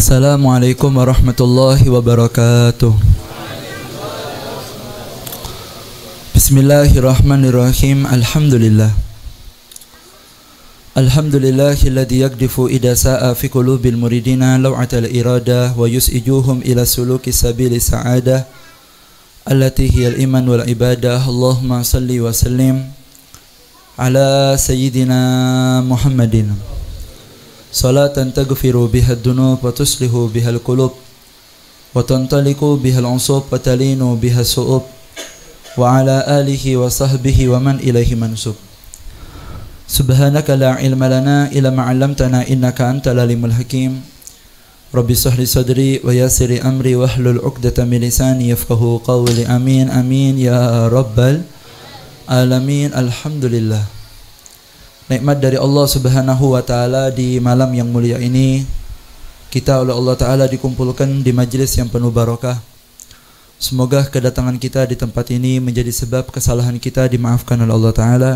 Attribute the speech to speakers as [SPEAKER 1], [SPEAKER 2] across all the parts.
[SPEAKER 1] Assalamualaikum warahmatullahi wabarakatuh. Bismillahirrahmanirrahim. Alhamdulillah. Alhamdulillahilladzi yakdifu idza sa'a fi qulubil muridina law'atal iradah wa yus'ijuhum ila suluki sabili sa'adah allati hiyal iman wal ibadah. Allahumma salli wa sallim ala sayyidina Muhammadin salatan taghfiru biha ad-dunub wa tuslihu biha al-qulub wa tantaliqu biha al-unsub wa talinu biha as-su'ub wa ala alihi wa sahbihi wa man ilaihi mansub. Subhanaka la ilma lana illa ma 'allamtana innaka antal alimul hakim. Rabbi shrah li sadri wa yassir amri wahlul 'uqdatam min lisani yafqahu qawli. Amin amin ya rabbal alamin. Alhamdulillah. Nikmat dari Allah Subhanahu wa taala di malam yang mulia ini, kita oleh Allah taala dikumpulkan di majlis yang penuh barakah. Semoga kedatangan kita di tempat ini menjadi sebab kesalahan kita dimaafkan oleh Allah taala.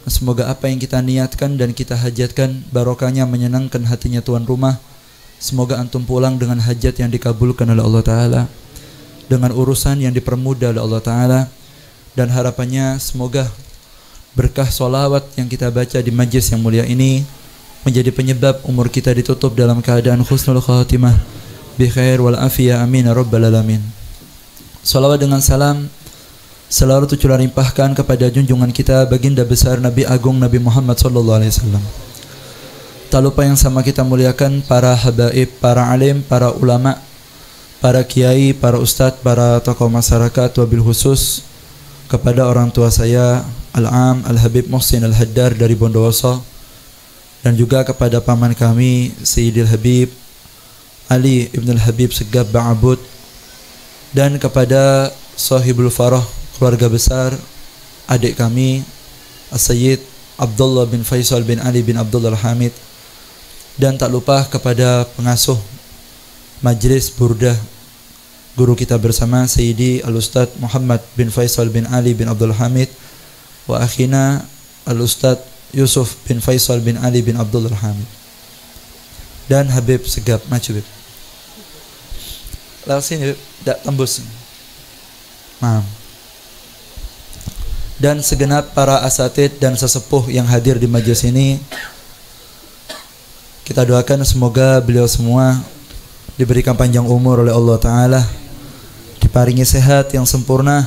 [SPEAKER 1] Semoga apa yang kita niatkan dan kita hajatkan barokahnya menyenangkan hatinya tuan rumah. Semoga antum pulang dengan hajat yang dikabulkan oleh Allah taala, dengan urusan yang dipermudah oleh Allah taala, dan harapannya semoga berkah solawat yang kita baca di majlis yang mulia ini menjadi penyebab umur kita ditutup dalam keadaan husnul khatimah bi khair wal afiyah. Amin ya rabbal alamin. Salawat dengan salam selalu tercurah limpahkan kepada junjungan kita baginda besar Nabi Agung Nabi Muhammad sallallahu alaihi wasallam. Tak lupa yang sama kita muliakan para habaib, para alim, para ulama, para kiai, para ustadz, para tokoh masyarakat, wabil khusus kepada orang tua saya Al-Am Al-Habib Muhsin Al-Haddar dari Bondowoso, dan juga kepada paman kami Sayyidil Habib Ali Ibn Al-Habib Segab Ba'abud, dan kepada Sahibul Farah keluarga besar adik kami As-Sayyid Abdullah bin Faisal bin Ali bin Abdullah Al-Hamid, dan tak lupa kepada pengasuh Majlis Burdah guru kita bersama Sayyidi Al-Ustadz Muhammad bin Faisal bin Ali bin Abdul Hamid wa akhina Al-Ustadz Yusuf bin Faisal bin Ali bin Abdul Hamid, dan Habib Segap maju Bib. Lalu sini Bib, tak tembus. Maaf. Dan segenap para asatid dan sesepuh yang hadir di majelis ini, kita doakan semoga beliau semua diberikan panjang umur oleh Allah Ta'ala, diparingi sehat yang sempurna,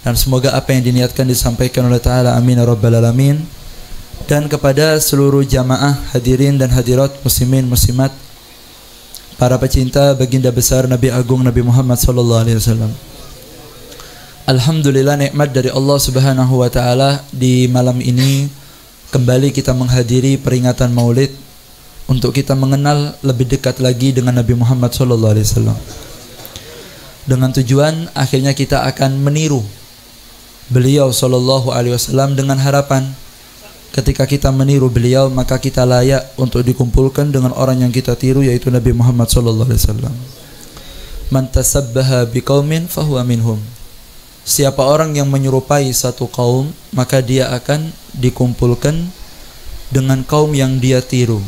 [SPEAKER 1] dan semoga apa yang diniatkan disampaikan oleh Ta'ala. Amin ya rabbal alamin. Dan kepada seluruh jamaah hadirin dan hadirat muslimin muslimat, para pecinta baginda besar Nabi Agung Nabi Muhammad sallallahu alaihi wasallam, alhamdulillah, nikmat dari Allah Subhanahu wa taala di malam ini kembali kita menghadiri peringatan Maulid untuk kita mengenal lebih dekat lagi dengan Nabi Muhammad sallallahu alaihi wasallam, dengan tujuan akhirnya kita akan meniru beliau sallallahu alaihi wasallam, dengan harapan ketika kita meniru beliau maka kita layak untuk dikumpulkan dengan orang yang kita tiru, yaitu Nabi Muhammad sallallahu alaihi wasallam. Man tasabbaha biqaumin fahuwa minhum. Siapa orang yang menyerupai satu kaum, maka dia akan dikumpulkan dengan kaum yang dia tiru.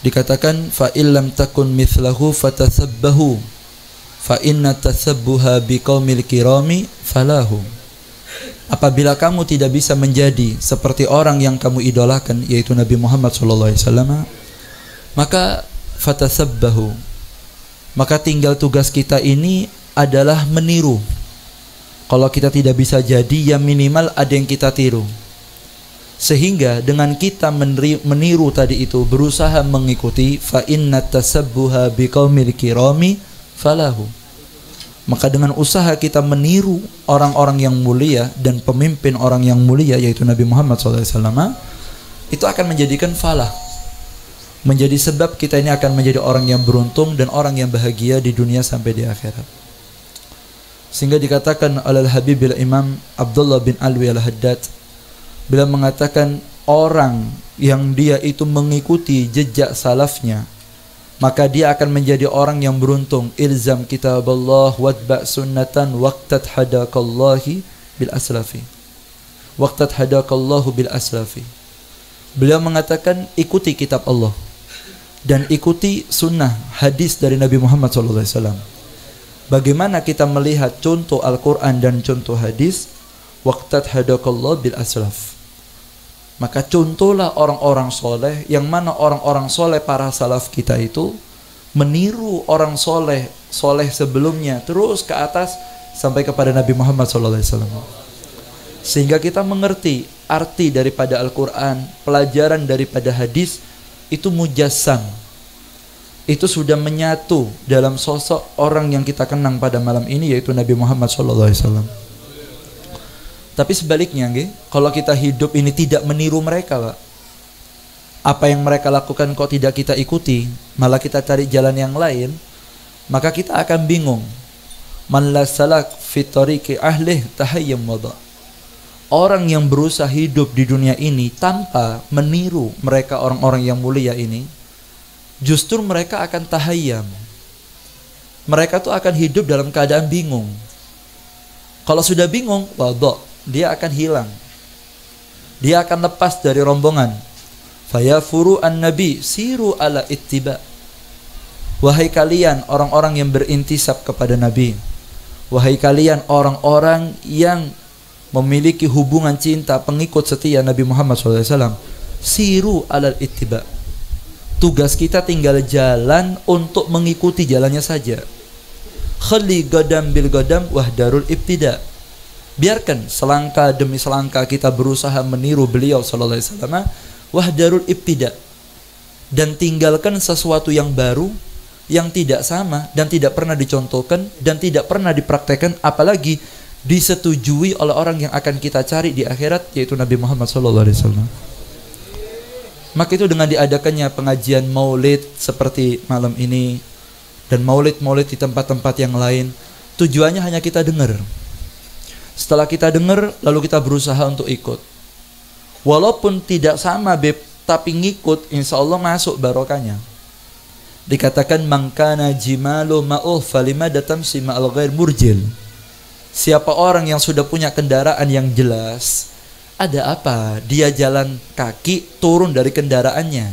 [SPEAKER 1] Dikatakan fa illam takun mithlahu fatasabbahu fa inna tasabbuha biqaumil kirami falahu. Apabila kamu tidak bisa menjadi seperti orang yang kamu idolakan, yaitu Nabi Muhammad sallallahu alaihi wasallam, maka fatasabbahu, maka tinggal tugas kita ini adalah meniru. Kalau kita tidak bisa jadi, ya minimal ada yang kita tiru. Sehingga dengan kita meniru tadi itu, berusaha mengikuti, fa inna tasabbuha biqaumil kirami falahu, maka dengan usaha kita meniru orang-orang yang mulia dan pemimpin orang yang mulia, yaitu Nabi Muhammad SAW, itu akan menjadikan falah, menjadi sebab kita ini akan menjadi orang yang beruntung dan orang yang bahagia di dunia sampai di akhirat. Sehingga dikatakan oleh Habib Imam Abdullah bin Alwi Al-Haddad, beliau mengatakan orang yang dia itu mengikuti jejak salafnya, maka dia akan menjadi orang yang beruntung. Ilzam kitaballah watba' sunnatan waqtat hadakallahi bil aslafi. Waqtat hadakallahu bil aslafi. Beliau mengatakan ikuti kitab Allah dan ikuti sunnah hadis dari Nabi Muhammad SAW. Bagaimana kita melihat contoh Al-Quran dan contoh hadis? Waqtat hadakallah bil aslaf. Maka contohlah orang-orang soleh, yang mana orang-orang soleh para salaf kita itu meniru orang soleh sebelumnya terus ke atas sampai kepada Nabi Muhammad SAW. Sehingga kita mengerti arti daripada Al-Quran, pelajaran daripada hadis itu mujassam. Itu sudah menyatu dalam sosok orang yang kita kenang pada malam ini, yaitu Nabi Muhammad SAW. Tapi sebaliknya, kalau kita hidup ini tidak meniru mereka, Pak, apa yang mereka lakukan kok tidak kita ikuti, malah kita cari jalan yang lain, maka kita akan bingung. Man la salak fi tariqi ahlih tahayyam wada. Orang yang berusaha hidup di dunia ini tanpa meniru mereka orang-orang yang mulia ini, justru mereka akan tahayyam. Mereka tuh akan hidup dalam keadaan bingung. Kalau sudah bingung, wada, dia akan hilang. Dia akan lepas dari rombongan. Fayafuru an-nabi siru ala ittiba. Wahai kalian orang-orang yang berintisab kepada Nabi, wahai kalian orang-orang yang memiliki hubungan cinta, pengikut setia Nabi Muhammad SAW, siru alal ittiba. Tugas kita tinggal jalan untuk mengikuti jalannya saja. Khali gadam bil gadam wahdarul ibtida. Biarkan selangkah demi selangkah kita berusaha meniru beliau SAW, wahdarul ibtida. Dan tinggalkan sesuatu yang baru, yang tidak sama dan tidak pernah dicontohkan dan tidak pernah dipraktekkan, apalagi disetujui oleh orang yang akan kita cari di akhirat, yaitu Nabi Muhammad SAW. Maka itu dengan diadakannya pengajian maulid seperti malam ini dan maulid-maulid di tempat-tempat yang lain, tujuannya hanya kita dengar. Setelah kita dengar, lalu kita berusaha untuk ikut. Walaupun tidak sama, tapi ngikut, insya Allah masuk barokahnya. Dikatakan mangkana jimalu ma'uh falima datamsi ma'al ghair murjil. Siapa orang yang sudah punya kendaraan yang jelas, ada apa dia jalan kaki turun dari kendaraannya?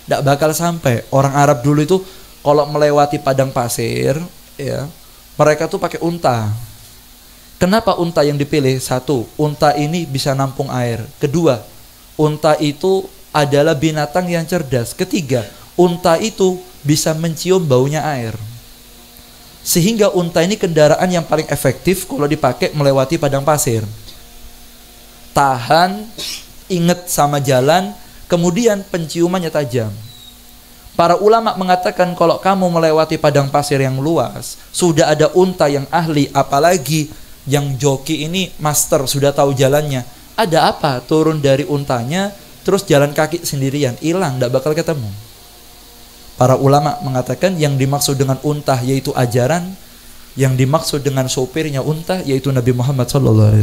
[SPEAKER 1] Tidak bakal sampai. Orang Arab dulu itu kalau melewati padang pasir, ya, mereka tuh pakai unta. Kenapa unta yang dipilih? Satu, unta ini bisa nampung air. Kedua, unta itu adalah binatang yang cerdas. Ketiga, unta itu bisa mencium baunya air. Sehingga unta ini kendaraan yang paling efektif kalau dipakai melewati padang pasir. Tahan, ingat sama jalan, kemudian penciumannya tajam. Para ulama mengatakan kalau kamu melewati padang pasir yang luas, sudah ada unta yang ahli, apalagi yang joki ini master, sudah tahu jalannya. Ada apa? Turun dari untanya, terus jalan kaki sendirian, hilang, tidak bakal ketemu. Para ulama mengatakan yang dimaksud dengan unta yaitu ajaran, yang dimaksud dengan sopirnya unta yaitu Nabi Muhammad SAW.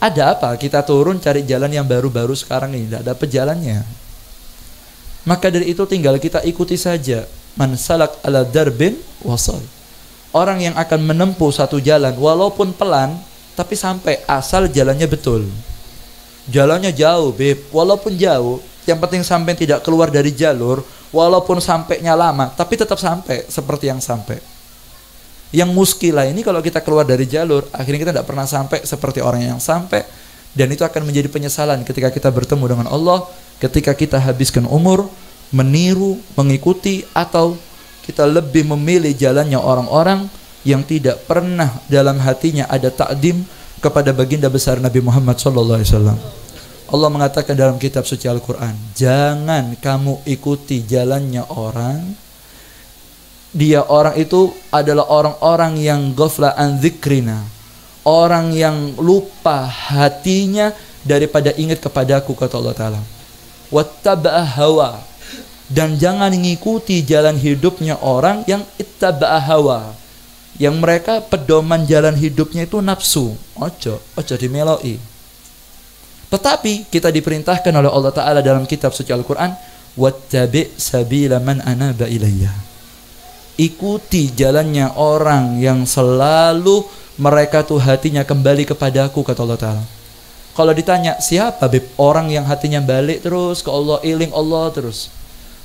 [SPEAKER 1] Ada apa? Kita turun cari jalan yang baru-baru sekarang ini, tidak ada pejalannya. Maka dari itu tinggal kita ikuti saja. Man salak ala darbin wasal. Orang yang akan menempuh satu jalan walaupun pelan, tapi sampai, asal jalannya betul. Jalannya jauh, walaupun jauh, yang penting sampai tidak keluar dari jalur. Walaupun sampainya lama, tapi tetap sampai seperti yang sampai. Yang muskilah ini kalau kita keluar dari jalur, akhirnya kita tidak pernah sampai seperti orang yang sampai. Dan itu akan menjadi penyesalan ketika kita bertemu dengan Allah, ketika kita habiskan umur meniru, mengikuti, atau kita lebih memilih jalannya orang-orang yang tidak pernah dalam hatinya ada takdim kepada baginda besar Nabi Muhammad SAW. Allah mengatakan dalam kitab suci Al-Quran, jangan kamu ikuti jalannya orang. Dia orang itu adalah orang-orang yang ghafla an dzikrina, orang yang lupa hatinya daripada ingat kepadaku, kata Allah Ta'ala. Wattaba'a hawa, dan jangan mengikuti jalan hidupnya orang yang ittaba'a hawa, yang mereka pedoman jalan hidupnya itu nafsu. Ojo dimeloi. Tetapi kita diperintahkan oleh Allah Ta'ala dalam kitab suci Al-Quran, wattabi' sabila man anaba ilayya. Ikuti jalannya orang yang selalu mereka tuh hatinya kembali kepadaku, kata Allah Ta'ala. Kalau ditanya siapa orang yang hatinya balik terus ke Allah, iling Allah terus,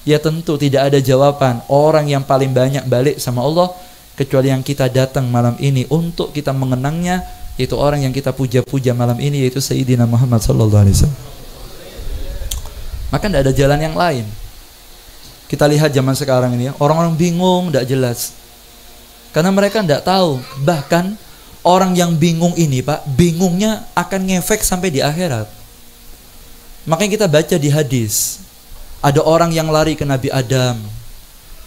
[SPEAKER 1] Ya tentu tidak ada jawaban orang yang paling banyak balik sama Allah kecuali yang kita datang malam ini untuk kita mengenangnya, yaitu orang yang kita puja-puja malam ini, yaitu Sayyidina Muhammad sallallahu alaihi wasallam. Maka tidak ada jalan yang lain. Kita lihat zaman sekarang ini ya, orang-orang bingung, tidak jelas. Karena mereka tidak tahu. Bahkan orang yang bingung ini Pak, bingungnya akan ngefek sampai di akhirat. Makanya kita baca di hadis, ada orang yang lari ke Nabi Adam,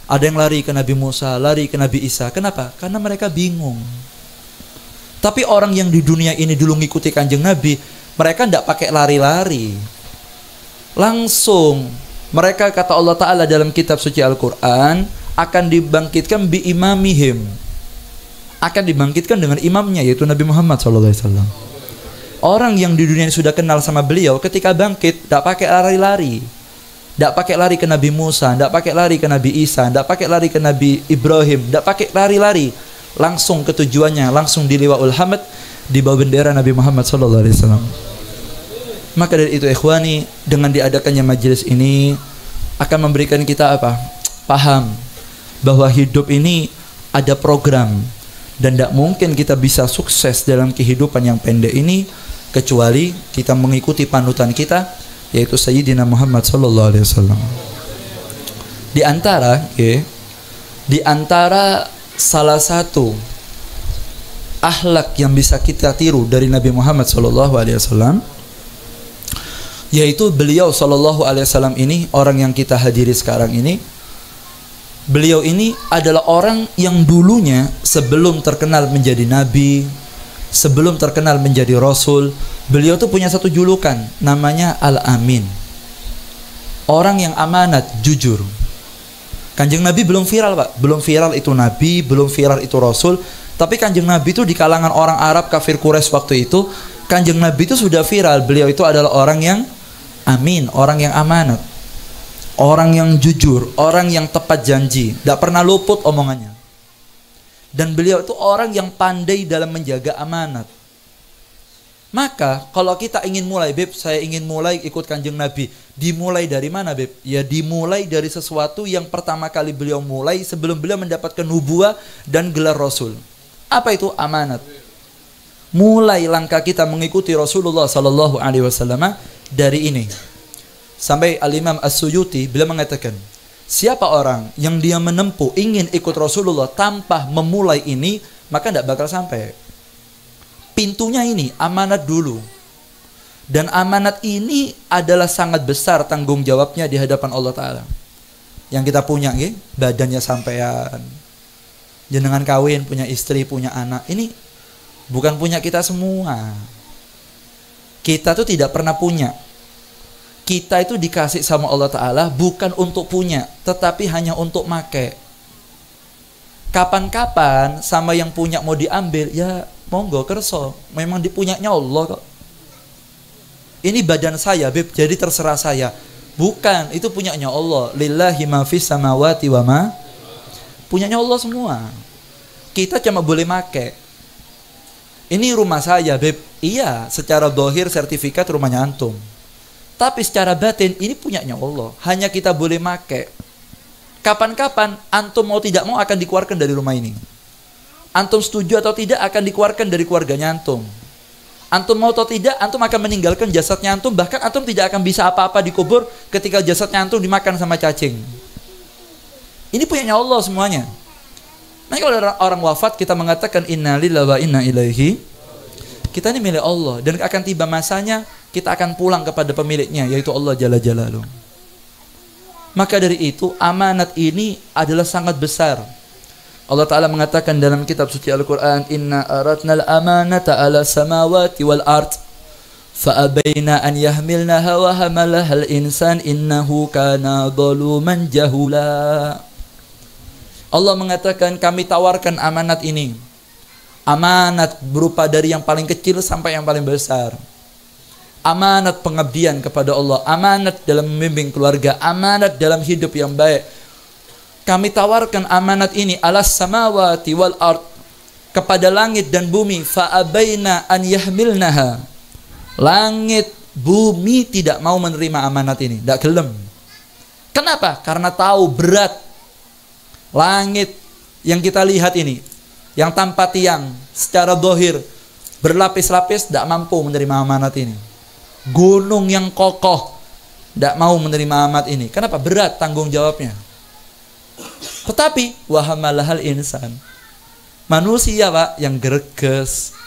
[SPEAKER 1] ada yang lari ke Nabi Musa, lari ke Nabi Isa. Kenapa? Karena mereka bingung. Tapi orang yang di dunia ini dulu ngikuti Kanjeng Nabi, mereka tidak pakai lari-lari. Langsung mereka, kata Allah Ta'ala dalam kitab suci Al-Quran, akan dibangkitkan bi imamihim, akan dibangkitkan dengan imamnya, yaitu Nabi Muhammad SAW. Orang yang di dunia ini sudah kenal sama beliau, ketika bangkit tidak pakai lari-lari, tidak pakai lari ke Nabi Musa, tidak pakai lari ke Nabi Isa, tidak pakai lari ke Nabi Ibrahim, tidak pakai lari-lari, langsung ke tujuannya, langsung di liwaul hamd, di bawah bendera Nabi Muhammad SAW. Maka dari itu ikhwani, dengan diadakannya majelis ini akan memberikan kita apa? Paham bahwa hidup ini ada program, dan tidak mungkin kita bisa sukses dalam kehidupan yang pendek ini kecuali kita mengikuti panutan kita, yaitu Sayyidina Muhammad sallallahu alaihi wasallam. Di antara salah satu akhlak yang bisa kita tiru dari Nabi Muhammad sallallahu alaihi wasallam, yaitu beliau sallallahu alaihi wasallam ini, orang yang kita hadiri sekarang ini, beliau ini adalah orang yang dulunya sebelum terkenal menjadi nabi, sebelum terkenal menjadi rasul, beliau tuh punya satu julukan, namanya Al-Amin. Orang yang amanat, jujur. Kanjeng Nabi belum viral Pak, belum viral itu nabi, belum viral itu rasul, tapi Kanjeng Nabi itu di kalangan orang Arab kafir Quraisy waktu itu, Kanjeng Nabi itu sudah viral, beliau itu adalah orang yang amin, orang yang amanat, orang yang jujur, orang yang tepat janji, tidak pernah luput omongannya. Dan beliau itu orang yang pandai dalam menjaga amanat. Maka kalau kita ingin mulai, Beb, saya ingin mulai ikut Kanjeng Nabi, dimulai dari mana, Beb? Ya dimulai dari sesuatu yang pertama kali beliau mulai sebelum beliau mendapatkan nubuwah dan gelar Rasul. Apa itu? Amanat. Mulai langkah kita mengikuti Rasulullah Sallallahu Alaihi Wasallam dari ini. Sampai Al-Imam As-Suyuti beliau mengatakan, siapa orang yang dia menempuh ingin ikut Rasulullah tanpa memulai ini, maka tidak bakal sampai. Pintunya ini, amanat dulu. Dan amanat ini adalah sangat besar tanggung jawabnya di hadapan Allah Ta'ala. Yang kita punya, badannya sampean, jenengan kawin, punya istri, punya anak, ini bukan punya kita semua. Kita tuh tidak pernah punya. Kita itu dikasih sama Allah Ta'ala bukan untuk punya, tetapi hanya untuk make. Kapan-kapan sama yang punya mau diambil, ya monggo kerso, memang dipunyanya Allah kok. Ini badan saya, Beb, jadi terserah saya. Bukan, itu punyanya Allah. Lillahi ma fis samawati wa ma, punyanya Allah semua. Kita cuma boleh make. Ini rumah saya, Beb. Iya, secara zahir sertifikat rumahnya antum. Tapi secara batin ini punyanya Allah. Hanya kita boleh make. Kapan-kapan antum mau tidak mau akan dikeluarkan dari rumah ini. Antum setuju atau tidak akan dikeluarkan dari keluarganya antum. Antum mau atau tidak, antum akan meninggalkan jasadnya antum. Bahkan antum tidak akan bisa apa-apa dikubur ketika jasadnya antum dimakan sama cacing. Ini punyanya Allah semuanya. Nah, kalau orang wafat kita mengatakan inna lillahi wa inna ilaihi, kita ini milik Allah, dan akan tiba masanya kita akan pulang kepada pemiliknya, yaitu Allah Jalla Jalaluh. Maka dari itu amanat ini adalah sangat besar. Allah Ta'ala mengatakan dalam kitab suci Al-Quran, inna aratna al-amanata ala samawati wal ard fa'abayna an yahmilnaha wa hamalaha al-insan innahu kana zaluman jahula. Allah mengatakan kami tawarkan amanat ini. Amanat berupa dari yang paling kecil sampai yang paling besar. Amanat pengabdian kepada Allah, amanat dalam membimbing keluarga, amanat dalam hidup yang baik. Kami tawarkan amanat ini alas samawati wal ard, kepada langit dan bumi, fa'abaina an yahmilnaha. Langit, bumi tidak mau menerima amanat ini, tidak gelem. Kenapa? Karena tahu berat. Langit yang kita lihat ini, yang tanpa tiang, secara zahir berlapis-lapis, tidak mampu menerima amanat ini. Gunung yang kokoh tidak mau menerima amanat ini. Kenapa? Berat tanggung jawabnya. Tetapi wahamalahal insan, manusia Pak, yang greges,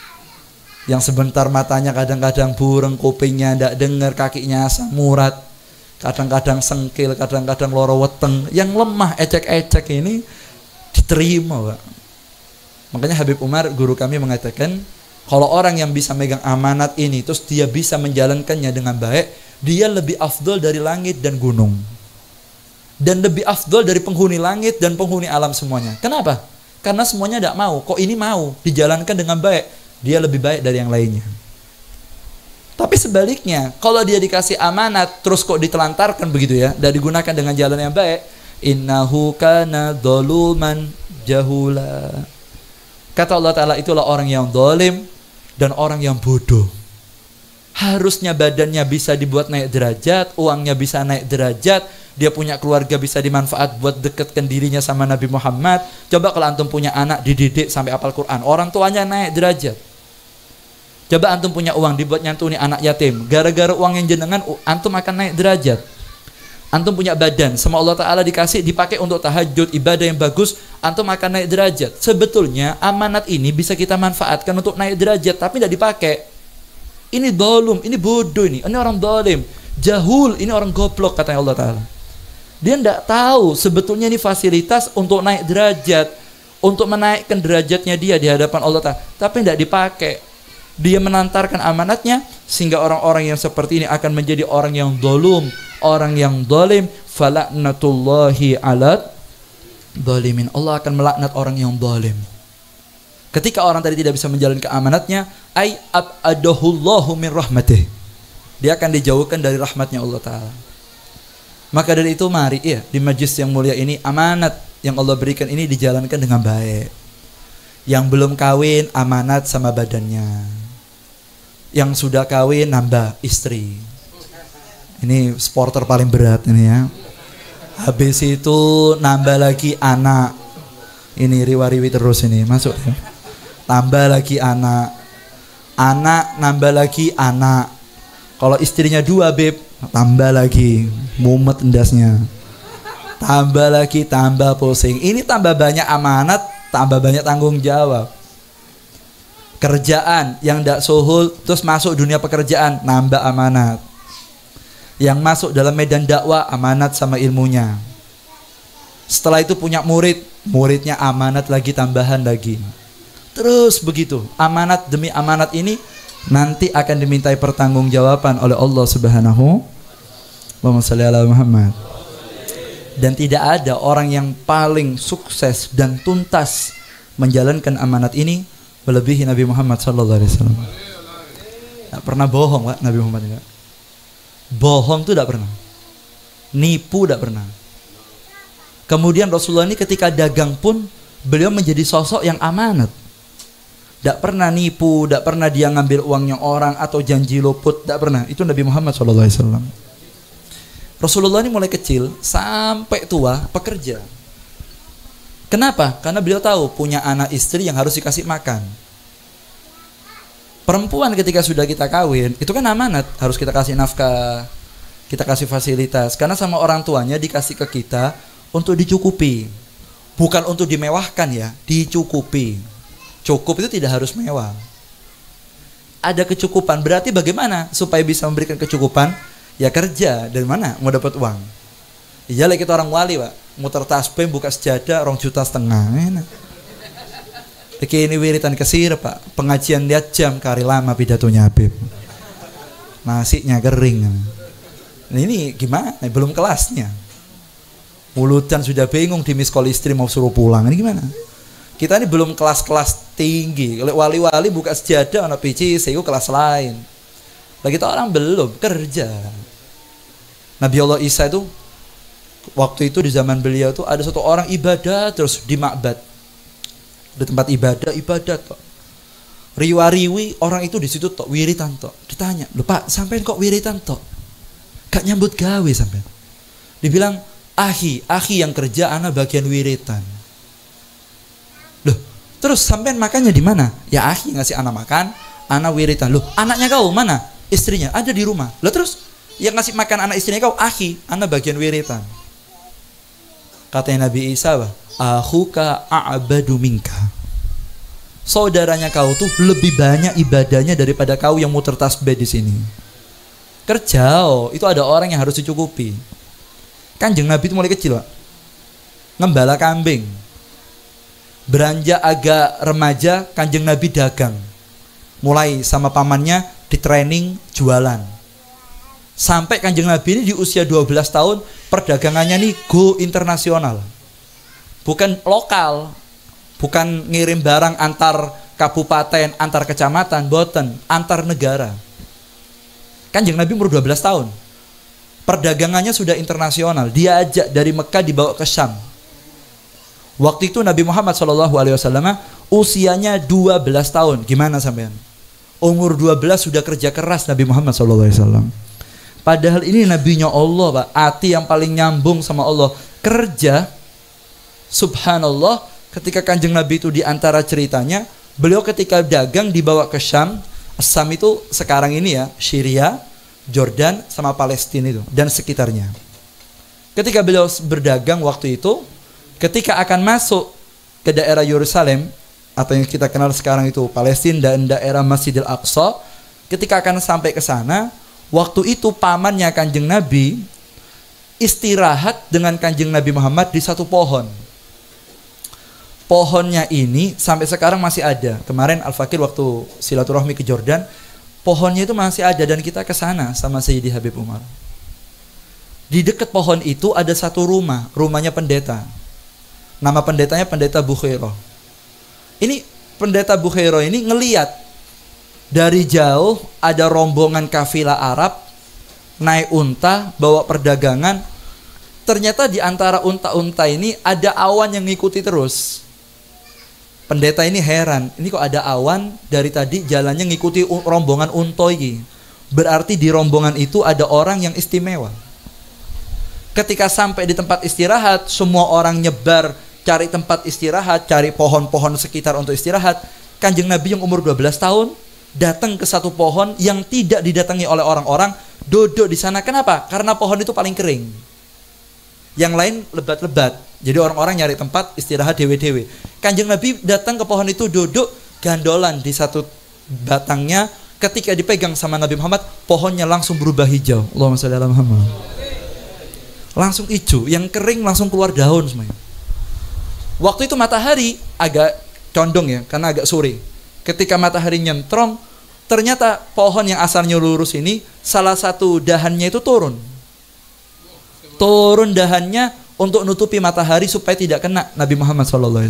[SPEAKER 1] yang sebentar matanya kadang-kadang bureng, kupingnya tidak dengar, kakinya asam urat, kadang-kadang sengkil, kadang-kadang loro weteng, yang lemah, ecek-ecek ini diterima Pak. Makanya Habib Umar, guru kami, mengatakan kalau orang yang bisa megang amanat ini terus dia bisa menjalankannya dengan baik, dia lebih afdol dari langit dan gunung, dan lebih afdol dari penghuni langit dan penghuni alam semuanya. Kenapa? Karena semuanya tidak mau. Kok ini mau dijalankan dengan baik, dia lebih baik dari yang lainnya. Tapi sebaliknya, kalau dia dikasih amanat terus kok ditelantarkan begitu ya, dan digunakan dengan jalan yang baik, innahu kana dzuluman jahula. Kata Allah Ta'ala, itulah orang yang zalim dan orang yang bodoh. Harusnya badannya bisa dibuat naik derajat, uangnya bisa naik derajat, dia punya keluarga bisa dimanfaat buat dekatkan dirinya sama Nabi Muhammad. Coba kalau antum punya anak dididik sampai hafal Quran, orang tuanya naik derajat. Coba antum punya uang dibuat nyantuni anak yatim, gara-gara uang yang jenengan antum akan naik derajat. Antum punya badan, sama Allah Ta'ala dikasih, dipakai untuk tahajud, ibadah yang bagus, antum akan naik derajat. Sebetulnya amanat ini bisa kita manfaatkan untuk naik derajat, tapi tidak dipakai. Ini dolum, ini bodoh, ini orang dolim, jahul, ini orang goblok, katanya Allah Ta'ala. Dia tidak tahu sebetulnya ini fasilitas untuk naik derajat, untuk menaikkan derajatnya dia di hadapan Allah Ta'ala, tapi tidak dipakai. Dia menantarkan amanatnya, sehingga orang-orang yang seperti ini akan menjadi orang yang dolum, orang yang dolim. Falaknatullahi alat dolimin. Allah akan melaknat orang yang dolim. Ketika orang tadi tidak bisa menjalankan amanatnya, ay abadahullahu min rahmatih, dia akan dijauhkan dari rahmatnya Allah Ta'ala. Maka dari itu mari ya, di majlis yang mulia ini, amanat yang Allah berikan ini dijalankan dengan baik. Yang belum kawin, amanat sama badannya. Yang sudah kawin, nambah istri. Ini supporter paling berat ini ya. Habis itu nambah lagi anak. Ini riwa-riwi terus ini, masuk ya. Tambah lagi anak. Anak nambah lagi anak. Kalau istrinya 2 beb, tambah lagi, mumet endasnya. Tambah lagi, tambah pusing. Ini tambah banyak amanat, tambah banyak tanggung jawab. Kerjaan yang tidak suhul, terus masuk dunia pekerjaan, nambah amanat. Yang masuk dalam medan dakwah, amanat sama ilmunya. Setelah itu punya murid, muridnya amanat lagi, tambahan lagi. Terus begitu, amanat demi amanat ini nanti akan dimintai pertanggungjawaban oleh Allah Subhanahu wa Ta'ala. Dan tidak ada orang yang paling sukses dan tuntas menjalankan amanat ini melebihi Nabi Muhammad SAW. Tidak pernah bohong Pak, Nabi Muhammad enggak. Bohong itu tidak pernah, nipu tidak pernah. Kemudian Rasulullah ini ketika dagang pun beliau menjadi sosok yang amanat. Tidak pernah nipu, tidak pernah dia ngambil uangnya orang atau janji luput, tidak pernah. Itu Nabi Muhammad SAW. Rasulullah ini mulai kecil sampai tua pekerja. Kenapa? Karena beliau tahu punya anak istri yang harus dikasih makan. Perempuan ketika sudah kita kawin, itu kan amanat, harus kita kasih nafkah, kita kasih fasilitas. Karena sama orang tuanya dikasih ke kita untuk dicukupi. Bukan untuk dimewahkan ya, dicukupi. Cukup itu tidak harus mewah. Ada kecukupan, berarti bagaimana supaya bisa memberikan kecukupan? Ya kerja, dari mana mau dapat uang? Iya lah kita orang wali Pak, muter tasbih, buka sejadah, 2,5 juta. Enak. Ini wiritan kesir Pak, pengajian lihat jam, kari lama pidatonya Habib. Nasinya kering. Ini gimana? Belum kelasnya. Mulutan sudah bingung di miskol istri mau suruh pulang. Ini gimana? Kita ini belum kelas-kelas tinggi. Kalau wali-wali buka sejadah, anak PC, itu kelas lain. Lagi kita orang belum kerja. Nabi Allah Isa itu waktu itu di zaman beliau itu ada satu orang ibadah terus di ma'bad, di tempat ibadah tok. Riwa-riwi orang itu di situ tok wiritan tok. Ditanya, "Loh Pak, sampean kok wiritan tok? Gak nyambut gawe sampean?" Dibilang, Akhi yang kerja, ana bagian wiritan. Loh, terus sampean makannya di mana? Ya akhi ngasih ana makan, ana wiritan. Loh, anaknya kau mana? Istrinya ada di rumah. Loh terus yang ngasih makan anak istrinya kau akhi, ana bagian wiritan. Katanya Nabi Isa, akhuka a'badu minka. Saudaranya kau tuh lebih banyak ibadahnya daripada kau yang muter tasbih di sini. Kerja, itu ada orang yang harus dicukupi. Kanjeng Nabi itu mulai kecil, Pak. Ngembala kambing. Beranjak agak remaja, Kanjeng Nabi dagang. Mulai sama pamannya di training jualan. Sampai Kanjeng Nabi ini di usia 12 tahun, perdagangannya nih go internasional. Bukan lokal. Bukan ngirim barang antar kabupaten, antar kecamatan, boten, antar negara. Kanjeng Nabi umur 12 tahun. Perdagangannya sudah internasional. Dia ajak dari Mekah dibawa ke Syam. Waktu itu Nabi Muhammad SAW usianya 12 tahun. Gimana sampean? Umur 12 sudah kerja keras Nabi Muhammad SAW. Padahal ini nabinya Allah, Pak. Hati yang paling nyambung sama Allah. Kerja, subhanallah, ketika Kanjeng Nabi itu diantara ceritanya, beliau ketika dagang dibawa ke Syam. Syam itu sekarang ini ya, Syria, Jordan sama Palestina itu dan sekitarnya. Ketika beliau berdagang waktu itu, ketika akan masuk ke daerah Yerusalem atau yang kita kenal sekarang itu Palestina dan daerah Masjidil Aqsa, ketika akan sampai ke sana, waktu itu pamannya Kanjeng Nabi istirahat dengan Kanjeng Nabi Muhammad di satu pohon. Pohonnya ini sampai sekarang masih ada. Kemarin Al-Fakir waktu silaturahmi ke Jordan, pohonnya itu masih ada dan kita ke sana sama Sayyidi Habib Umar. Di dekat pohon itu ada satu rumah, rumahnya pendeta. Nama pendetanya Pendeta Bukhairah. Ini Pendeta Bukhairah ini ngeliat dari jauh ada rombongan kafilah Arab naik unta bawa perdagangan. Ternyata di antara unta-unta ini ada awan yang ngikuti terus. Pendeta ini heran, ini kok ada awan dari tadi jalannya ngikuti rombongan unta ini. Berarti di rombongan itu ada orang yang istimewa. Ketika sampai di tempat istirahat, semua orang nyebar cari tempat istirahat, cari pohon-pohon sekitar untuk istirahat. Kanjeng Nabi yang umur 12 tahun datang ke satu pohon yang tidak didatangi oleh orang-orang, duduk di sana. Kenapa? Karena pohon itu paling kering. Yang lain lebat-lebat. Jadi orang-orang nyari tempat istirahat dewe-dewe. Kanjeng Nabi datang ke pohon itu, duduk gandolan di satu batangnya. Ketika dipegang sama Nabi Muhammad, pohonnya langsung berubah hijau. Allahumma shalli ala Muhammad. Langsung hijau, yang kering langsung keluar daun semuanya. Waktu itu matahari agak condong ya, karena agak sore. Ketika matahari nyentrong, ternyata pohon yang asalnya lurus ini salah satu dahannya itu turun dahannya untuk nutupi matahari supaya tidak kena Nabi Muhammad SAW.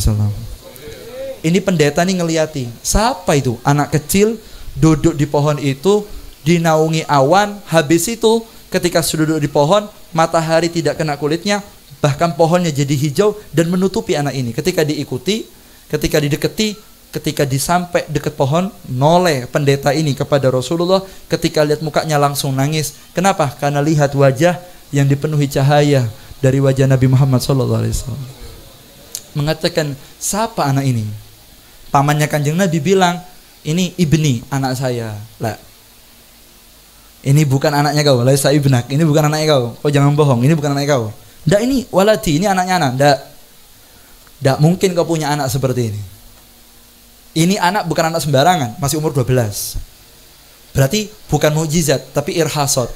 [SPEAKER 1] Ini pendeta nih ngeliati, siapa itu anak kecil duduk di pohon itu dinaungi awan. Habis itu ketika sudah duduk di pohon, matahari tidak kena kulitnya, bahkan pohonnya jadi hijau dan menutupi anak ini. Ketika diikuti, ketika didekati, ketika disampai dekat pohon, noleh pendeta ini kepada Rasulullah. Ketika lihat mukanya langsung nangis. Kenapa? Karena lihat wajah yang dipenuhi cahaya dari wajah Nabi Muhammad SAW. Mengatakan, siapa anak ini? Pamannya Kanjeng Nabi bilang, ini ibni, anak saya. Lah, ini bukan anaknya kau. Laisa ibnak, ini bukan anaknya kau. Kau jangan bohong, ini bukan anaknya kau. Ndak, ini waladi, ini anaknya anak. Ndak mungkin kau punya anak seperti ini. Ini anak bukan anak sembarangan, masih umur 12. Berarti bukan mukjizat, tapi irhasot.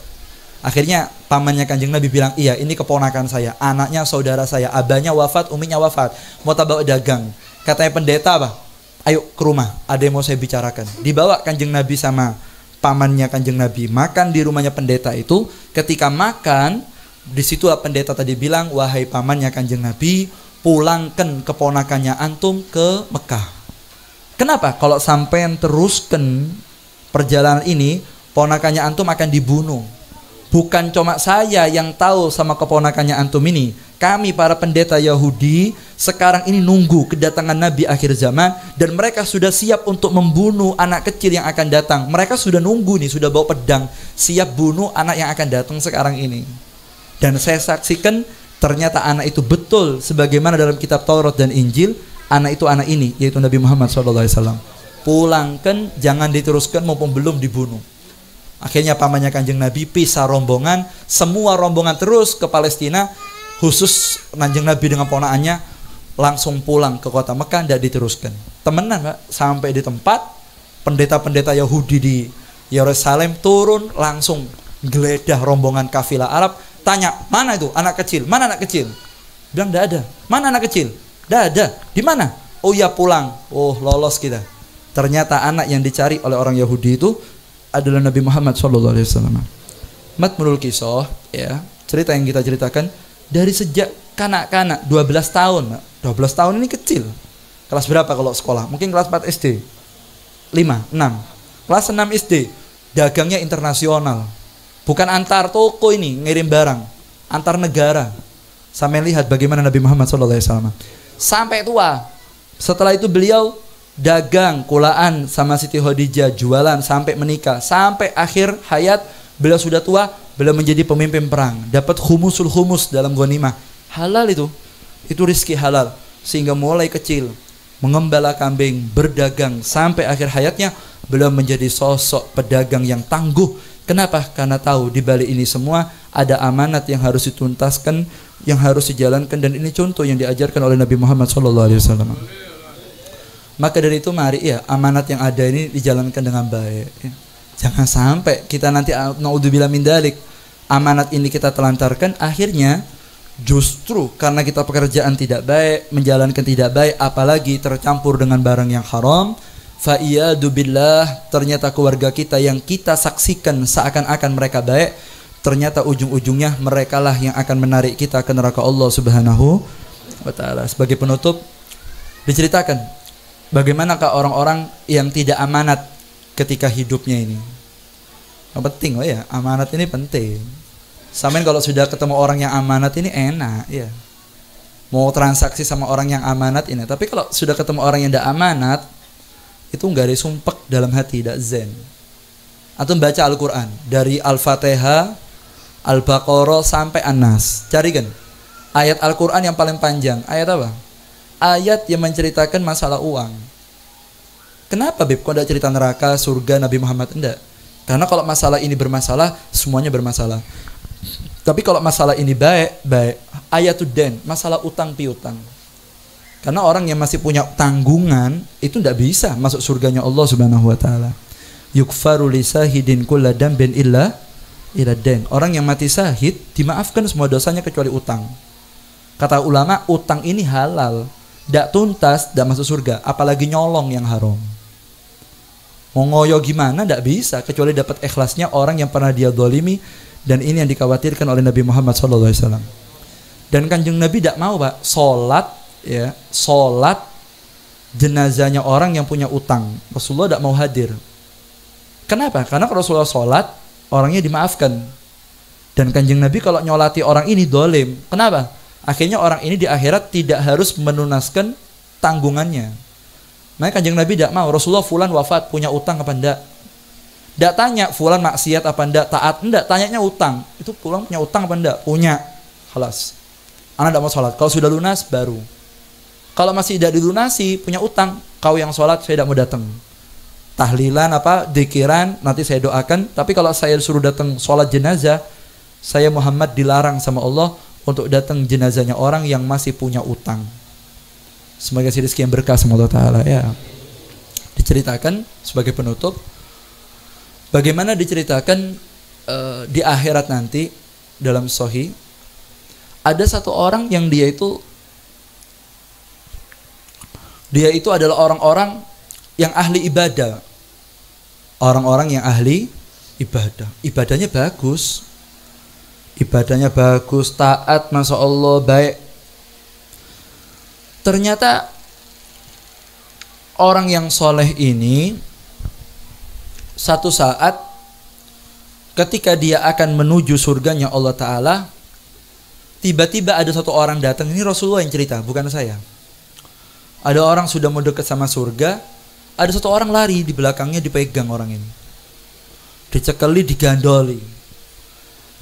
[SPEAKER 1] Akhirnya pamannya Kanjeng Nabi bilang, iya ini keponakan saya, anaknya saudara saya, abahnya wafat, uminya wafat, mau tak bawa dagang. Katanya pendeta apa? Ayo ke rumah, ada yang mau saya bicarakan. Dibawa Kanjeng Nabi sama pamannya Kanjeng Nabi, makan di rumahnya pendeta itu. Ketika makan, di situ pendeta tadi bilang, wahai pamannya Kanjeng Nabi, pulangkan keponakannya antum ke Mekah. Kenapa? Kalau sampean teruskan perjalanan ini, ponakannya antum akan dibunuh. Bukan cuma saya yang tahu sama keponakannya antum ini. Kami para pendeta Yahudi sekarang ini nunggu kedatangan Nabi akhir zaman. Dan mereka sudah siap untuk membunuh anak kecil yang akan datang. Mereka sudah nunggu nih, sudah bawa pedang, siap bunuh anak yang akan datang sekarang ini. Dan saya saksikan Ternyata anak itu betul sebagaimana dalam kitab Taurat dan Injil, anak itu anak ini, yaitu Nabi Muhammad SAW. Pulangkan, jangan diteruskan maupun belum dibunuh. Akhirnya pamannya Kanjeng Nabi pisah rombongan, semua rombongan terus ke Palestina, khusus Kanjeng Nabi dengan ponakannya langsung pulang ke kota Mekah, tidak diteruskan. Temenan Pak, sampai di tempat pendeta-pendeta Yahudi di Yerusalem turun langsung geledah rombongan kafilah Arab, tanya, mana itu anak kecil? Mana anak kecil? Bilang tidak ada. Mana anak kecil? Tidak ada. Di mana? Oh ya pulang. Oh lolos kita. Ternyata anak yang dicari oleh orang Yahudi itu adalah Nabi Muhammad SAW. Matmulul Kisah, ya, cerita yang kita ceritakan dari sejak kanak-kanak 12 tahun. 12 tahun ini kecil. Kelas berapa kalau sekolah? Mungkin kelas 4 SD. 5, 6. Kelas 6 SD. Dagangnya internasional. Bukan antar toko ini ngirim barang, antar negara. Sampai lihat bagaimana Nabi Muhammad SAW sampai tua. Setelah itu beliau dagang kulaan sama Siti Khadijah, jualan sampai menikah, sampai akhir hayat beliau sudah tua, beliau menjadi pemimpin perang, dapat khumusul khumus dalam ghanimah. Halal itu rizki halal. Sehingga mulai kecil mengembala kambing, berdagang, sampai akhir hayatnya beliau menjadi sosok pedagang yang tangguh. Kenapa? Karena tahu di balik ini semua ada amanat yang harus dituntaskan, yang harus dijalankan, dan ini contoh yang diajarkan oleh Nabi Muhammad SAW. Maka dari itu mari ya amanat yang ada ini dijalankan dengan baik. Ya. Jangan sampai kita nanti naudzubillah min dzalik, amanat ini kita telantarkan, akhirnya justru karena kita pekerjaan tidak baik, menjalankan tidak baik, apalagi tercampur dengan barang yang haram, fa iyadu billah, ternyata keluarga kita yang kita saksikan seakan-akan mereka baik, ternyata ujung-ujungnya merekalah yang akan menarik kita ke neraka Allah Subhanahu wa taala. Sebagai penutup diceritakan bagaimanakah orang-orang yang tidak amanat ketika hidupnya ini. Penting ya, amanat ini penting. Sampai kalau sudah ketemu orang yang amanat ini enak ya. Mau transaksi sama orang yang amanat ini. Tapi kalau sudah ketemu orang yang tidak amanat, itu nggak ada sumpek dalam hati, tidak zen. Atau baca Al-Quran dari Al-Fatihah, Al-Baqarah sampai An-Nas. Carikan ayat Al-Quran yang paling panjang. Ayat apa? Ayat yang menceritakan masalah uang. Kenapa Bib? Kok ada cerita neraka, surga, Nabi Muhammad? Enggak. Karena kalau masalah ini bermasalah, semuanya bermasalah. Tapi kalau masalah ini baik, ayatuddin, masalah utang piutang. Karena orang yang masih punya tanggungan itu tidak bisa masuk surganya Allah Subhanahu wa taala. Yukfaru li sahidin kulla dambin illa den. Orang yang mati syahid dimaafkan semua dosanya kecuali utang. Kata ulama, utang ini halal, tidak tuntas, tidak masuk surga, apalagi nyolong yang haram. Mau ngoyo gimana tidak bisa kecuali dapat ikhlasnya orang yang pernah dia dolimi. Dan ini yang dikhawatirkan oleh Nabi Muhammad SAW. Dan Kanjeng Nabi tidak mau Pak sholat jenazahnya orang yang punya utang. Rasulullah tidak mau hadir. Kenapa? Karena kalau Rasulullah sholat orangnya dimaafkan. Dan Kanjeng Nabi kalau nyolati orang ini dolim. Kenapa? Akhirnya orang ini di akhirat tidak harus menunaskan tanggungannya. Makanya Kanjeng Nabi tidak mau. Rasulullah fulan wafat punya utang apa enggak? Tidak tanya fulan maksiat apa enggak, taat enggak, tanyanya utang. Itu fulan punya utang apa enggak? Punya. Khalas. Anak tidak mau sholat. Kalau sudah lunas baru. Kalau masih tidak dilunasi, punya utang, kau yang sholat saya tidak mau datang. Tahlilan apa, dzikiran, nanti saya doakan. Tapi kalau saya suruh datang sholat jenazah, saya Muhammad dilarang sama Allah untuk datang jenazahnya orang yang masih punya utang. Semoga rezeki yang berkah sama Allah Ta'ala ya. Diceritakan sebagai penutup, bagaimana diceritakan di akhirat nanti dalam Sahih, ada satu orang yang dia itu adalah orang-orang yang ahli ibadah. Orang-orang yang ahli ibadah. Ibadahnya bagus. Ibadahnya bagus, taat, Masya Allah, baik. Ternyata orang yang soleh ini satu saat ketika dia akan menuju surganya Allah Ta'ala, tiba-tiba ada satu orang datang. Ini Rasulullah yang cerita, bukan saya. Ada orang sudah mau dekat sama surga, ada satu orang lari di belakangnya, dipegang orang ini, dicekali, digandoli.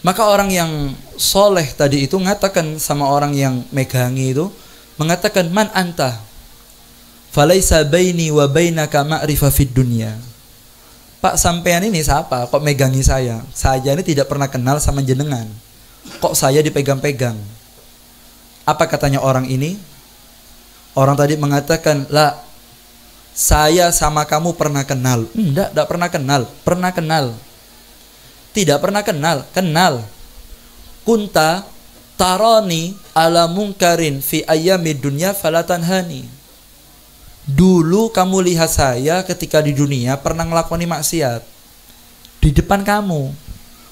[SPEAKER 1] Maka orang yang soleh tadi itu mengatakan sama orang yang megangi itu, mengatakan man anta falaisa baini wa bainaka ma'rifah fid dunya. Pak, sampean ini siapa? Kok megangi saya? Saya ini tidak pernah kenal sama jenengan. Kok saya dipegang-pegang? Apa katanya orang ini? Orang tadi mengatakan, lah, saya sama kamu pernah kenal. Tidak pernah kenal. Pernah kenal. Tidak pernah kenal. Kenal. Kunta tarani ala munkarin fi ayyamid dunya falatanhani. Dulu kamu lihat saya ketika di dunia pernah ngelakoni maksiat di depan kamu.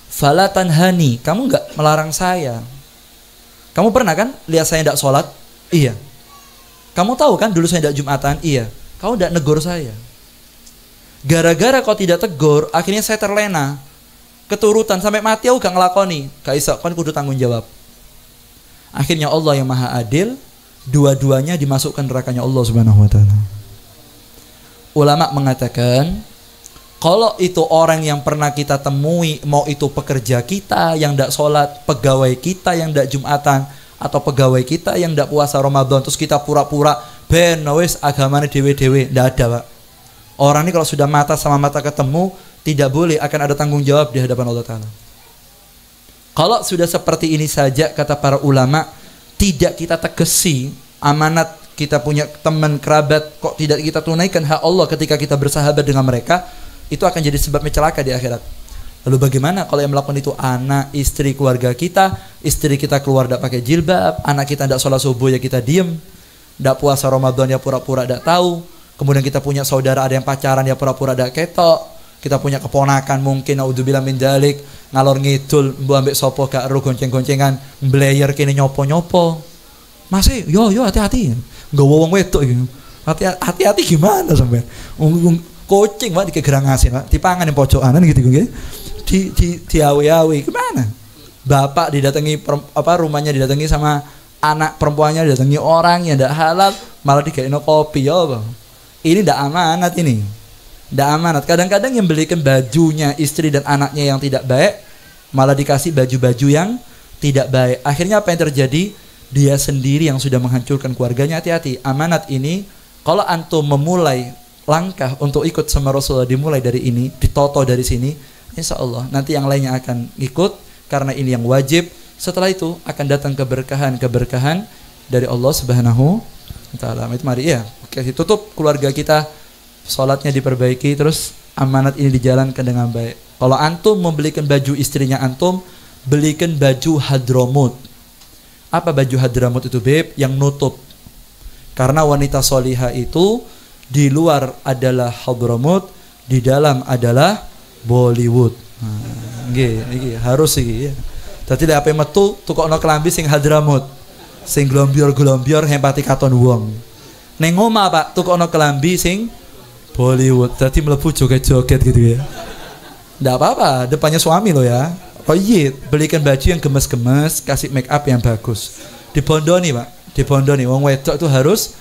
[SPEAKER 1] Falatanhani, kamu nggak melarang saya. Kamu pernah kan lihat saya tidak sholat? Iya. Kamu tahu kan dulu saya tidak Jumatan? Iya. Kau tidak negur saya. Gara-gara kau tidak tegur, akhirnya saya terlena. Keturutan sampai mati aku gak ngelakoni. Gak iso, kan kudu tanggung jawab. Akhirnya Allah yang maha adil, dua-duanya dimasukkan nerakanya Allah Subhanahu wa ta'ala. Ulama mengatakan, kalau itu orang yang pernah kita temui, mau itu pekerja kita yang tidak sholat, pegawai kita yang tidak Jumatan, atau pegawai kita yang tidak puasa Ramadan, terus kita pura-pura ben wis agamanya dewe-dewe, tidak ada, Pak. Orang ini kalau sudah mata sama mata ketemu, tidak boleh, akan ada tanggung jawab di hadapan Allah Ta'ala. Kalau sudah seperti ini saja, kata para ulama, tidak kita tegesi amanat, kita punya teman kerabat, kok tidak kita tunaikan hak Allah ketika kita bersahabat dengan mereka, itu akan jadi sebab celaka di akhirat. Lalu bagaimana kalau yang melakukan itu anak, istri, keluarga kita? Istri kita keluar tidak pakai jilbab, anak kita tidak sholat subuh ya kita diem, tidak puasa Ramadan ya pura-pura tidak tahu. Kemudian kita punya saudara ada yang pacaran ya pura-pura tidak ketok. Kita punya keponakan mungkin naudzubillah min dzalik ngalor ngidul mbu ambek sapa gak ero gonceng-goncengan mblayer kene nyopo-nyopo. Masih yo hati-hati. Nggawa wong wedok iki. Hati-hati gimana sampean? Kucing Pak dikegerangasin Pak, dipangan yang pojokan gitu nggih. Di awe-awe gimana? Bapak didatangi rumahnya didatangi sama anak perempuannya, didatangi orang yang tidak halal, malah dikaino kopi ya Bang. Ini tidak amanat ini. Tidak amanat. Kadang-kadang yang belikan bajunya istri dan anaknya yang tidak baik, malah dikasih baju-baju yang tidak baik. Akhirnya apa yang terjadi? Dia sendiri yang sudah menghancurkan keluarganya. Hati-hati. Amanat ini, kalau antum memulai langkah untuk ikut sama Rasulullah, dimulai dari ini, ditoto dari sini, insya Allah nanti yang lainnya akan ikut, karena ini yang wajib. Setelah itu akan datang keberkahan dari Allah Subhanahu wa ta'ala. Itu mari ya. Oke, tutup keluarga kita, sholatnya diperbaiki, terus amanat ini dijalankan dengan baik. Kalau antum membelikan baju istrinya antum, belikan baju hadramut. Apa baju hadramut itu, Beb? Yang nutup. Karena wanita solihah itu di luar adalah hadramut, di dalam adalah Bollywood. Nggih, harus iki ya. Dadi lek ape metu tukokno kelambi sing hadramut. Sing glombior-glombior hempati katon wong. Ning omah Pak, tukokno kelambi sing Bollywood. Dadi mlebu joget-joget gitu ya. Ndak apa-apa, depannya suami lo ya. Oh iya, belikan baju yang gemes-gemes, kasih make up yang bagus. Dibondoni Pak, dibondoni. Wong wedok itu harus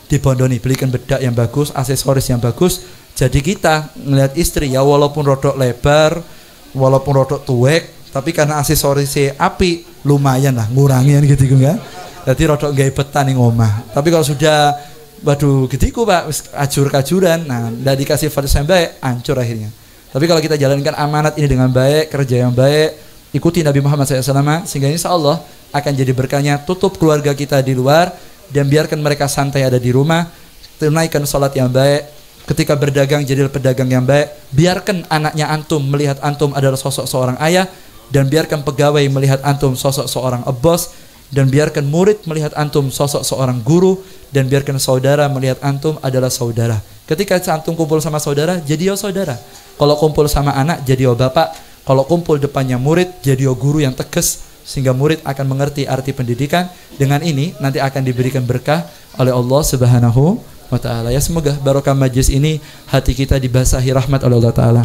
[SPEAKER 1] dibondoni, belikan bedak yang bagus, aksesoris yang bagus. Jadi kita ngelihat istri ya walaupun rodok lebar, walaupun rodok tuwek, tapi karena aksesorisnya api, lumayan lah ngurangian gitu ya. Jadi rodok gaibetan ning omah. Tapi kalau sudah waduh gediku Pak, ajur-kajuran, nah ndak dikasih faedah yang baik, hancur akhirnya. Tapi kalau kita jalankan amanat ini dengan baik, kerja yang baik, ikuti Nabi Muhammad SAW, sehingga insya Allah akan jadi berkahnya. Tutup keluarga kita di luar dan biarkan mereka santai ada di rumah. Tunaikan sholat yang baik. Ketika berdagang jadilah pedagang yang baik. Biarkan anaknya antum melihat antum adalah sosok seorang ayah, dan biarkan pegawai melihat antum sosok seorang bos, dan biarkan murid melihat antum sosok seorang guru, dan biarkan saudara melihat antum adalah saudara. Ketika antum kumpul sama saudara, jadi saudara. Kalau kumpul sama anak, jadi bapak. Kalau kumpul depannya murid, jadi guru yang tegas, sehingga murid akan mengerti arti pendidikan. Dengan ini nanti akan diberikan berkah oleh Allah Subhanahu wa ta'ala. Ya, semoga barokah majlis ini hati kita dibasahi rahmat oleh Allah ta'ala.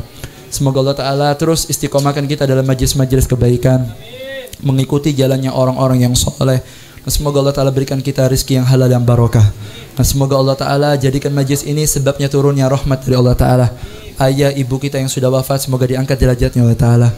[SPEAKER 1] Semoga Allah ta'ala terus istiqomahkan kita dalam majlis-majlis kebaikan, mengikuti jalannya orang-orang yang soleh. Semoga Allah ta'ala berikan kita rezeki yang halal yang barokah. Dan semoga Allah Ta'ala jadikan majlis ini sebabnya turunnya rahmat dari Allah Ta'ala. Ayah ibu kita yang sudah wafat semoga diangkat derajatnya Allah Ta'ala.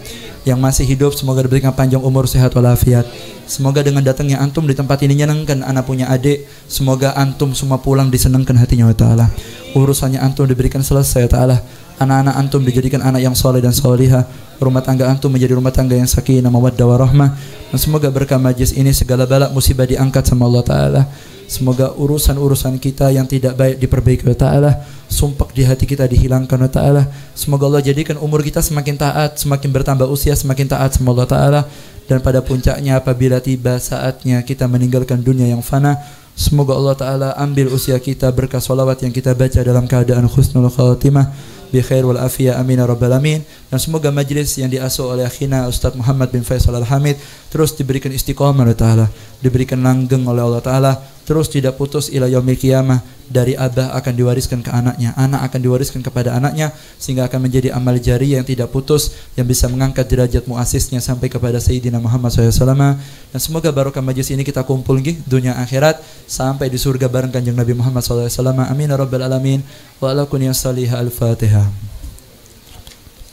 [SPEAKER 1] Yang masih hidup semoga diberikan panjang umur, sehat walafiat. Semoga dengan datangnya antum di tempat ini menyenangkan anak punya adik. Semoga antum semua pulang disenangkan hatinya Allah Ta'ala. Urusannya antum diberikan selesai Allah Ta'ala. Anak-anak antum dijadikan anak yang soleh dan solihah. Rumah tangga antum menjadi rumah tangga yang sakinah, mawaddah warahmah. Dan semoga berkah majlis ini segala bala musibah diangkat sama Allah Ta'ala. Semoga urusan-urusan kita yang tidak baik diperbaiki oleh Ta'ala. Sumpah di hati kita dihilangkan oleh Ta'ala. Semoga Allah jadikan umur kita semakin taat, semakin bertambah usia semakin taat sama Allah Ta'ala. Dan pada puncaknya apabila tiba saatnya kita meninggalkan dunia yang fana, semoga Allah Ta'ala ambil usia kita berkah salawat yang kita baca dalam keadaan khusnul khatimah bi khair wal afiyah, amin ya rabbal alamin. Dan semoga majlis yang diasuh oleh akhina Ustaz Muhammad bin Faisal Al-Hamid terus diberikan istiqamah oleh Ta'ala, diberikan langgeng oleh Allah Ta'ala, terus tidak putus ila yaumil qiyamah. Dari abah akan diwariskan ke anaknya, anak akan diwariskan kepada anaknya, sehingga akan menjadi amal jari yang tidak putus, yang bisa mengangkat derajat muasisnya sampai kepada Sayyidina Muhammad SAW. Dan semoga barokah majlis ini kita kumpul dunia akhirat sampai di surga bareng kanjeng Nabi Muhammad SAW. Amin ya rabbal alamin. Wa ala kun yasaliha al-fatihah.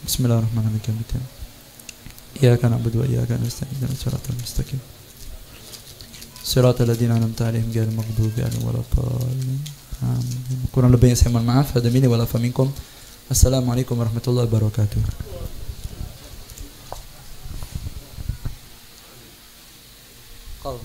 [SPEAKER 1] Bismillahirrahmanirrahim. Iyyaka na'budu wa iyyaka nasta'in. Ihdinas siratal mustaqim. Siratal ladzina an'amta 'alaihim ghairil maghdubi 'alaihim waladdallin. Kurang lebihnya saya mohon maaf. Hadza minni wa la faminkum. Assalamualaikum warahmatullahi wabarakatuh. Qal